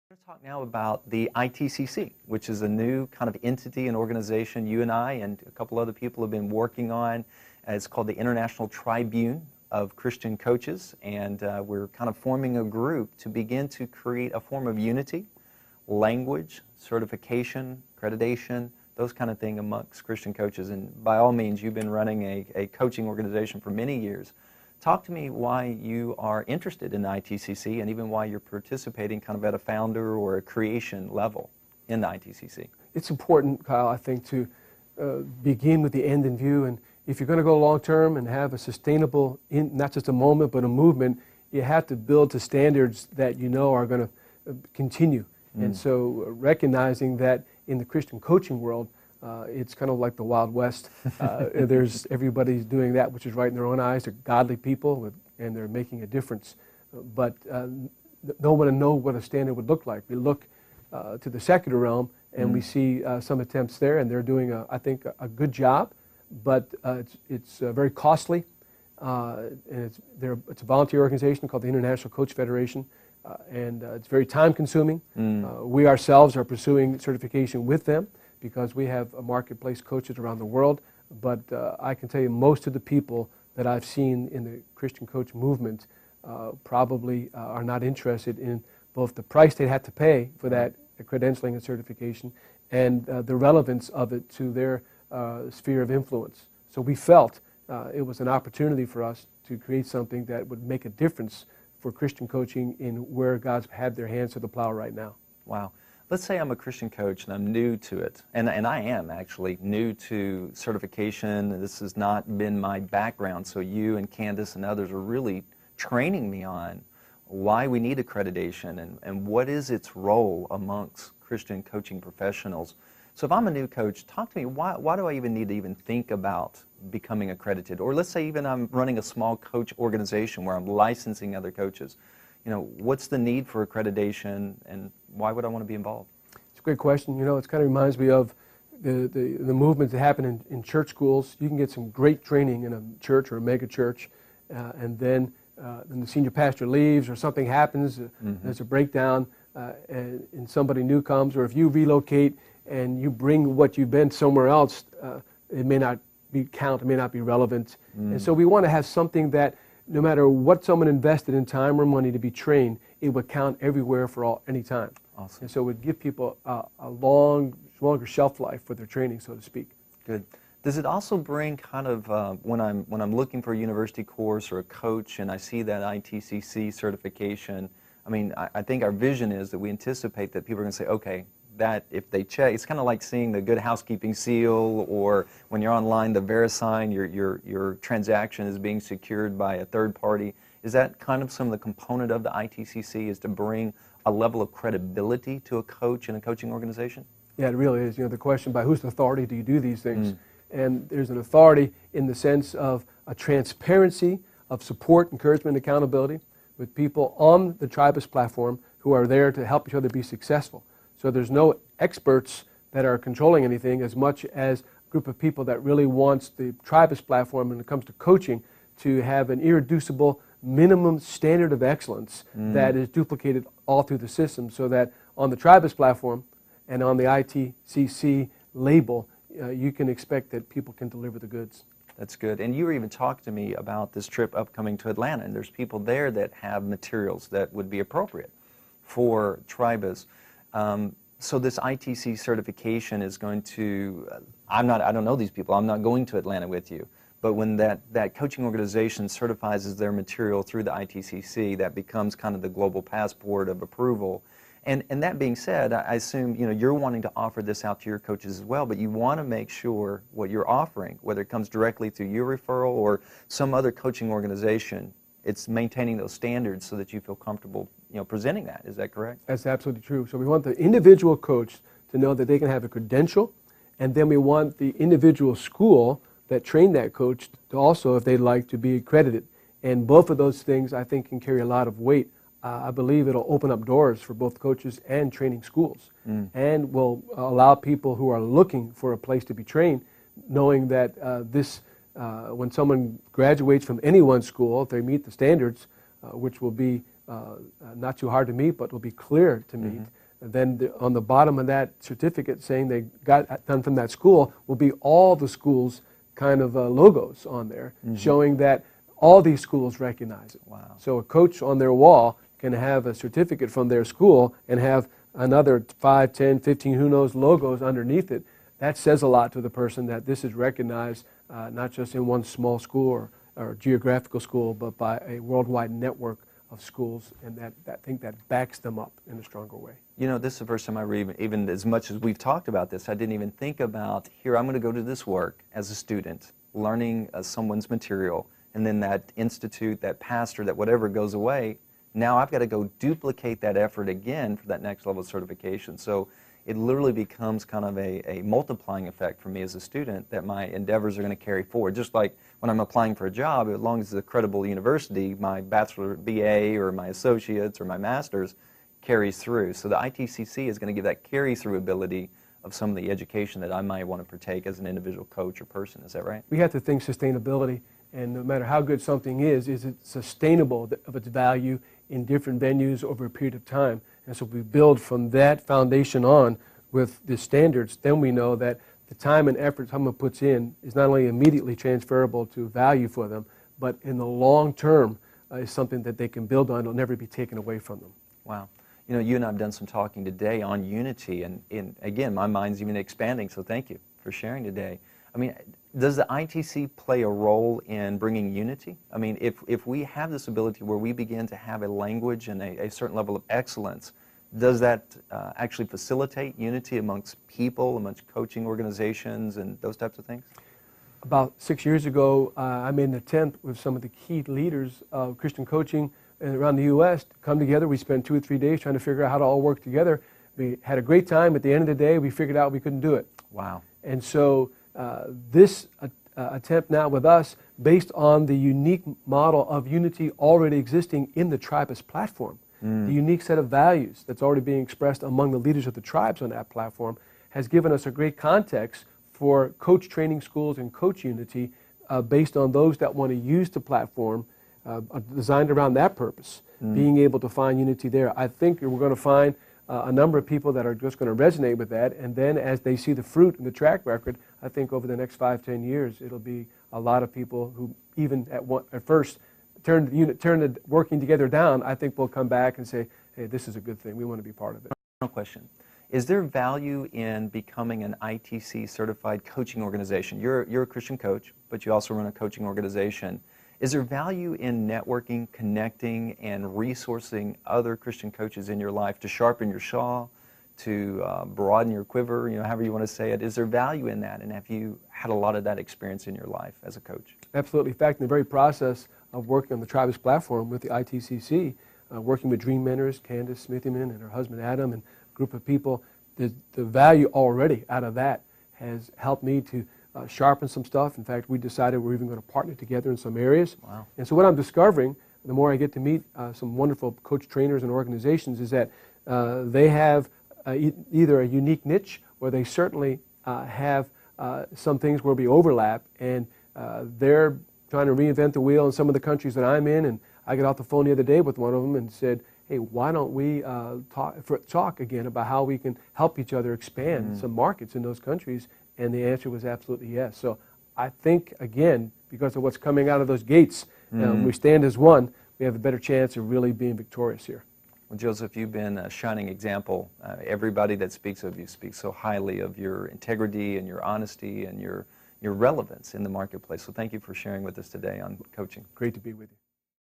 We're going to talk now about the ITCC, which is a new kind of entity and organization you and I and a couple other people have been working on. It's called the International Tribune of Christian Coaches, and we're kind of forming a group to begin to create a form of unity, language, certification, accreditation, those kind of things amongst Christian coaches. And by all means, you've been running a coaching organization for many years. Talk to me why you are interested in the ITCC and even why you're participating kind of at a founder or a creation level in the ITCC. It's important, Kyle, I think, to begin with the end in view. And if you're going to go long term and have a sustainable, not just a moment, but a movement, you have to build to standards that you know are going to continue. And so recognizing that in the Christian coaching world, it's kind of like the Wild West. Everybody's doing that which is right in their own eyes. They're godly people and they're making a difference. But no one knows what a standard would look like. We look to the secular realm and we see some attempts there, and they're doing, I think, a good job. But it's very costly. And it's a volunteer organization called the International Coach Federation. And it's very time consuming. We ourselves are pursuing certification with them because we have marketplace coaches around the world. But I can tell you most of the people that I've seen in the Christian coach movement probably are not interested in both the price they have to pay for that credentialing and certification and the relevance of it to their sphere of influence. So we felt it was an opportunity for us to create something that would make a difference for Christian coaching in where God's had their hands to the plow right now. Wow. Let's say I'm a Christian coach and I'm new to it, and I am actually new to certification. This has not been my background, so you and Candace and others are really training me on why we need accreditation and what is its role amongst Christian coaching professionals. So if I'm a new coach, talk to me, why do I even need to even think about becoming accredited? Or let's say even I'm running a small coach organization where I'm licensing other coaches. You know, what's the need for accreditation and why would I want to be involved? It's a great question. You know, it kind of reminds me of the movement that happened in church schools. You can get some great training in a church or a mega church, and then the senior pastor leaves or something happens, there's a breakdown, and somebody new comes, or if you relocate and you bring what you've been somewhere else, it may not it may not be relevant. And so we want to have something that no matter what someone invested in time or money to be trained, it would count everywhere for any time. Awesome. And so it would give people a longer shelf life for their training, so to speak. Good. Does it also bring kind of, when I'm looking for a university course or a coach and I see that ITCC certification, I mean, I think our vision is that we anticipate that people are going to say, okay, that if they check, it's kind of like seeing the Good Housekeeping seal, or when you're online, the VeriSign, your transaction is being secured by a third party. Is that kind of some of the component of the ITCC, is to bring a level of credibility to a coach in a coaching organization? Yeah, it really is. You know, the question, by whose authority do you do these things? And there's an authority in the sense of a transparency of support, encouragement, accountability with people on the Tribus platform who are there to help each other be successful. So there's no experts that are controlling anything as much as a group of people that really wants the Tribus platform, when it comes to coaching, to have an irreducible minimum standard of excellence that is duplicated all through the system, so that on the Tribus platform and on the ITCC label, you can expect that people can deliver the goods. That's good. And you were even talking to me about this trip upcoming to Atlanta, and there's people there that have materials that would be appropriate for Tribus. So this ITC certification is going to, I don't know these people, I'm not going to Atlanta with you, but when that coaching organization certifies their material through the ITCC, that becomes kind of the global passport of approval. And that being said, I assume you're wanting to offer this out to your coaches as well, but you want to make sure what you're offering, whether it comes directly through your referral or some other coaching organization, it's maintaining those standards so that you feel comfortable presenting that. Is that correct? That's absolutely true. So we want the individual coach to know that they can have a credential, and then we want the individual school that trained that coach to also, if they'd like, to be accredited. And both of those things, I think, can carry a lot of weight. I believe it'll open up doors for both coaches and training schools, and will allow people who are looking for a place to be trained, knowing that when someone graduates from any one school, if they meet the standards, which will be not too hard to meet, but will be clear to meet. And then on the bottom of that certificate saying they got done from that school will be all the schools' kind of logos on there, showing that all these schools recognize it. Wow. So a coach on their wall can have a certificate from their school and have another 5, 10, 15, who knows, logos underneath it. That says a lot to the person that this is recognized not just in one small school or geographical school, but by a worldwide network of schools, and I think that backs them up in a stronger way. You know, this is the first time I read, even as much as we've talked about this, I didn't even think about, here I'm going to go to this work as a student, learning someone's material, and then that institute, that pastor, that whatever goes away, now I've got to go duplicate that effort again for that next level of certification. So it literally becomes kind of a multiplying effect for me as a student that my endeavors are going to carry forward. Just like when I'm applying for a job, as long as it's a credible university, my bachelor, BA, or my associates, or my master's carries through. So the ITCC is going to give that carry-through ability of some of the education that I might want to partake as an individual coach or person. Is that right? We have to think sustainability, and no matter how good something is it sustainable of its value in different venues over a period of time? And so we build from that foundation on with the standards, then we know that the time and effort someone puts in is not only immediately transferable to value for them, but in the long term is something that they can build on. It'll never be taken away from them. Wow. You know, you and I have done some talking today on unity, and again, my mind's even expanding, so thank you for sharing today. I mean, does the ITC play a role in bringing unity? I mean, if we have this ability where we begin to have a language and a certain level of excellence, does that actually facilitate unity amongst people, amongst coaching organizations and those types of things? About 6 years ago, I made an attempt with some of the key leaders of Christian coaching around the U.S. to come together. We spent 2 or 3 days trying to figure out how to all work together. We had a great time. At the end of the day, we figured out we couldn't do it. Wow. And so this attempt now with us, based on the unique model of unity already existing in the Tribus platform, the unique set of values that's already being expressed among the leaders of the tribes on that platform, has given us a great context for coach training schools and coach unity based on those that want to use the platform designed around that purpose, being able to find unity there. I think we're going to find a number of people that are just going to resonate with that, and then as they see the fruit and the track record, I think over the next 5, 10 years, it'll be a lot of people who even at first turn the working together down, I think will come back and say, hey, this is a good thing. We want to be part of it. Final question. Is there value in becoming an ITC certified coaching organization? You're a Christian coach, but you also run a coaching organization. Is there value in networking, connecting, and resourcing other Christian coaches in your life to sharpen your saw, to broaden your quiver, you know, however you want to say it? Is there value in that, and have you had a lot of that experience in your life as a coach? Absolutely. In fact, in the very process of working on the Tribus platform with the ITCC, working with Dream Mentors, Candace Smithyman and her husband Adam and a group of people, the value already out of that has helped me to sharpen some stuff. In fact, we decided we're even going to partner together in some areas. Wow. And so what I'm discovering, the more I get to meet some wonderful coach trainers and organizations, is that they have either a unique niche, or they certainly have some things where we overlap, and they're trying to reinvent the wheel in some of the countries that I'm in. And I got off the phone the other day with one of them and said, hey, why don't we talk again about how we can help each other expand some markets in those countries? And the answer was absolutely yes. So I think, again, because of what's coming out of those gates, we stand as one, we have a better chance of really being victorious here. Well, Joseph, you've been a shining example. Everybody that speaks of you speaks so highly of your integrity and your honesty and your relevance in the marketplace. So thank you for sharing with us today on coaching. Great to be with you.